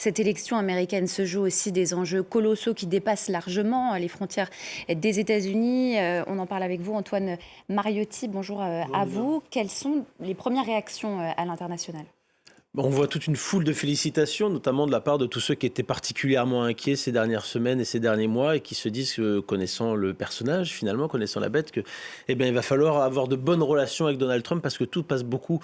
cette élection américaine se joue aussi des enjeux colossaux qui dépassent largement les frontières des États-Unis. On en parle avec vous, Antoine Mariotti. Bonjour à vous. Quelles sont les premières réactions à l'international ? On voit toute une foule de félicitations, notamment de la part de tous ceux qui étaient particulièrement inquiets ces dernières semaines et ces derniers mois et qui se disent que, connaissant le personnage, finalement, connaissant la bête, que, il va falloir avoir de bonnes relations avec Donald Trump parce que tout passe beaucoup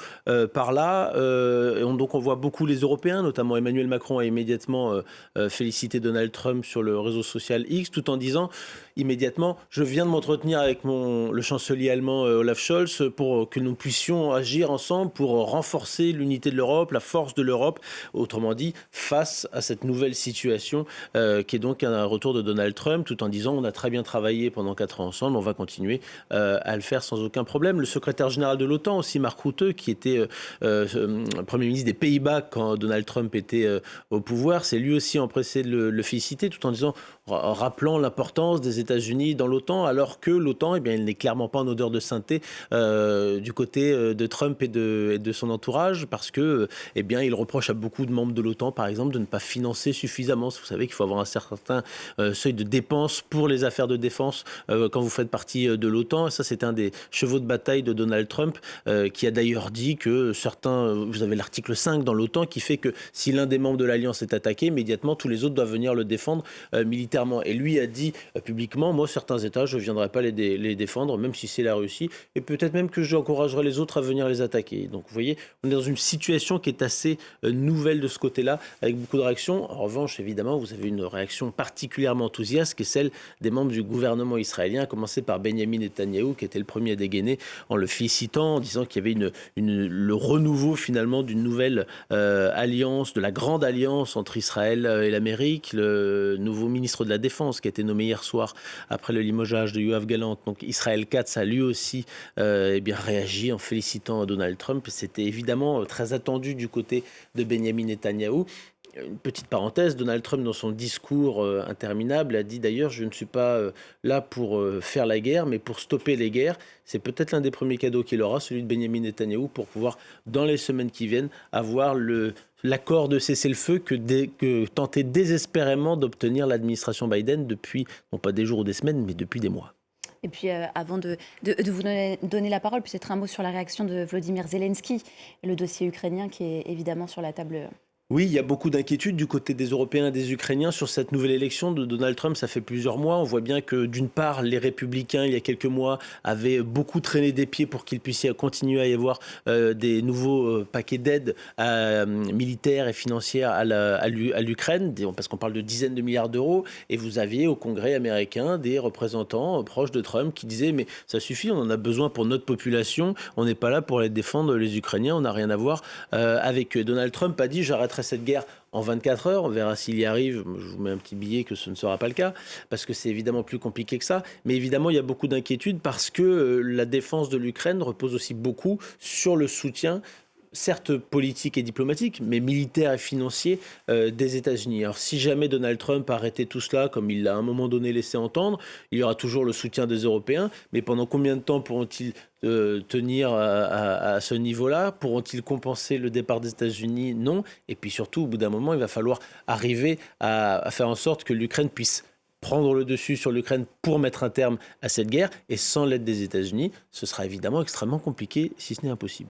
par là. Donc on voit beaucoup les Européens, notamment Emmanuel Macron a immédiatement félicité Donald Trump sur le réseau social X, tout en disant immédiatement, je viens de m'entretenir avec le chancelier allemand Olaf Scholz pour que nous puissions agir ensemble pour renforcer l'unité de l'Europe, la force de l'Europe, autrement dit, face à cette nouvelle situation qui est donc un retour de Donald Trump, tout en disant on a très bien travaillé pendant 4 ans ensemble, on va continuer à le faire sans aucun problème. Le secrétaire général de l'OTAN aussi, Mark Rutte, qui était Premier ministre des Pays-Bas quand Donald Trump était au pouvoir, c'est lui aussi empressé de le féliciter, tout en disant, rappelant l'importance des États-Unis dans l'OTAN, alors que l'OTAN, il n'est clairement pas en odeur de sainteté du côté de Trump et de son entourage, parce que il reproche à beaucoup de membres de l'OTAN, par exemple, de ne pas financer suffisamment. Vous savez qu'il faut avoir un certain seuil de dépenses pour les affaires de défense quand vous faites partie de l'OTAN. Et ça, c'est un des chevaux de bataille de Donald Trump, qui a d'ailleurs dit que vous avez l'article 5 dans l'OTAN qui fait que si l'un des membres de l'Alliance est attaqué, immédiatement, tous les autres doivent venir le défendre militairement. Et lui a dit publiquement, moi, certains États, je ne viendrai pas les défendre, même si c'est la Russie, et peut-être même que j'encouragerai les autres à venir les attaquer. Donc, vous voyez, on est dans une situation qui est assez nouvelle de ce côté-là, avec beaucoup de réactions. En revanche, évidemment, vous avez une réaction particulièrement enthousiaste, qui est celle des membres du gouvernement israélien, à commencer par Benjamin Netanyahou, qui était le premier à dégainer, en le félicitant, en disant qu'il y avait le renouveau, finalement, d'une nouvelle alliance, de la grande alliance entre Israël et l'Amérique. Le nouveau ministre de la Défense, qui a été nommé hier soir, après le limogeage de Yoav Gallant, donc Israël Katz, a lui aussi réagi en félicitant Donald Trump. C'était évidemment très attendu du côté de Benjamin Netanyahou. Une petite parenthèse, Donald Trump, dans son discours interminable, a dit d'ailleurs « Je ne suis pas là pour faire la guerre, mais pour stopper les guerres ». C'est peut-être l'un des premiers cadeaux qu'il aura, celui de Benjamin Netanyahou, pour pouvoir, dans les semaines qui viennent, avoir l'accord de cessez-le-feu que tentait désespérément d'obtenir l'administration Biden depuis, non pas des jours ou des semaines, mais depuis des mois. Et puis, avant de vous donner la parole, peut-être un mot sur la réaction de Volodymyr Zelensky, le dossier ukrainien qui est évidemment sur la table. Oui, il y a beaucoup d'inquiétudes du côté des Européens et des Ukrainiens sur cette nouvelle élection de Donald Trump. Ça fait plusieurs mois. On voit bien que, d'une part, les Républicains, il y a quelques mois, avaient beaucoup traîné des pieds pour qu'il puisse continuer à y avoir des nouveaux paquets d'aides militaires et financières à l'Ukraine, parce qu'on parle de dizaines de milliards d'euros. Et vous aviez au Congrès américain des représentants proches de Trump qui disaient « Mais ça suffit, on en a besoin pour notre population. On n'est pas là pour aller défendre les Ukrainiens. On n'a rien à voir avec eux. » Donald Trump a dit « J'arrêterai cette guerre en 24 heures, on verra s'il y arrive, je vous mets un petit billet que ce ne sera pas le cas, parce que c'est évidemment plus compliqué que ça, mais évidemment il y a beaucoup d'inquiétudes parce que la défense de l'Ukraine repose aussi beaucoup sur le soutien, certes politique et diplomatique, mais militaire et financier des États-Unis. Alors si jamais Donald Trump arrêtait tout cela, comme il l'a à un moment donné laissé entendre, il y aura toujours le soutien des Européens, mais pendant combien de temps pourront-ils tenir à ce niveau-là? Pourront-ils compenser le départ des États-Unis? Non. Et puis surtout, au bout d'un moment, il va falloir arriver à faire en sorte que l'Ukraine puisse prendre le dessus sur l'Ukraine pour mettre un terme à cette guerre. Et sans l'aide des États-Unis, ce sera évidemment extrêmement compliqué, si ce n'est impossible.